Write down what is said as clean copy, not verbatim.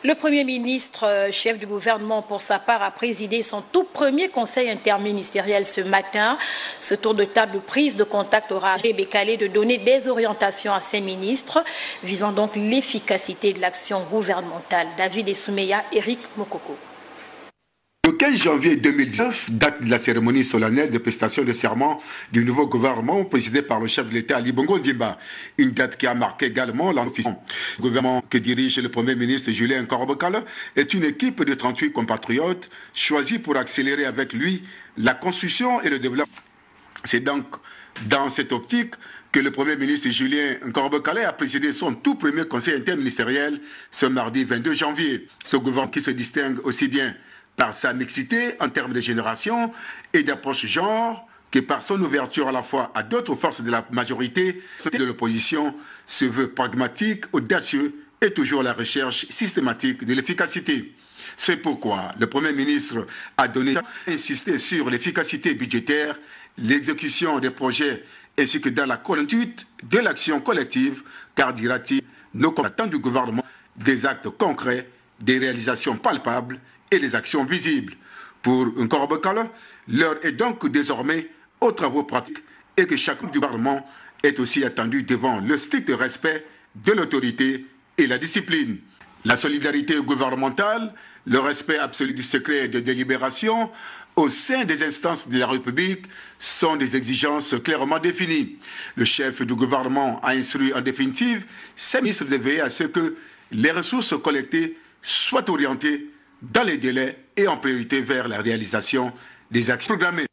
Le Premier ministre, chef du gouvernement, pour sa part, a présidé son tout premier conseil interministériel ce matin. Ce tour de table prise de contact aura décalé de donner des orientations à ses ministres, visant donc l'efficacité de l'action gouvernementale. David Essoumeya, Eric Mokoko. Le 15 janvier 2019, date de la cérémonie solennelle de prestation de serment du nouveau gouvernement présidé par le chef de l'État Ali Bongo Ondimba. Une date qui a marqué également l'officiel. Le gouvernement que dirige le Premier ministre Julien Nkorobokalor est une équipe de 38 compatriotes choisis pour accélérer avec lui la construction et le développement. C'est donc dans cette optique que le Premier ministre Julien Nkorobokalor a présidé son tout premier conseil interministériel ce mardi 22 janvier. Ce gouvernement qui se distingue aussi bien par sa mixité en termes de génération et d'approche genre, que par son ouverture à la fois à d'autres forces de la majorité de l'opposition, se veut pragmatique, audacieux et toujours à la recherche systématique de l'efficacité. C'est pourquoi le Premier ministre a insisté sur l'efficacité budgétaire, l'exécution des projets ainsi que dans la conduite de l'action collective, car, dira-t-il, nos combattants du gouvernement, des actes concrets, des réalisations palpables et les actions visibles. Pour Nkorobokalor, l'heure est donc désormais aux travaux pratiques et que chacun du gouvernement est aussi attendu devant le strict respect de l'autorité et la discipline. La solidarité gouvernementale, le respect absolu du secret de délibération au sein des instances de la République sont des exigences clairement définies. Le chef du gouvernement a instruit en définitive ses ministres de veiller à ce que les ressources collectées soient orientées dans les délais et en priorité vers la réalisation des actions programmées.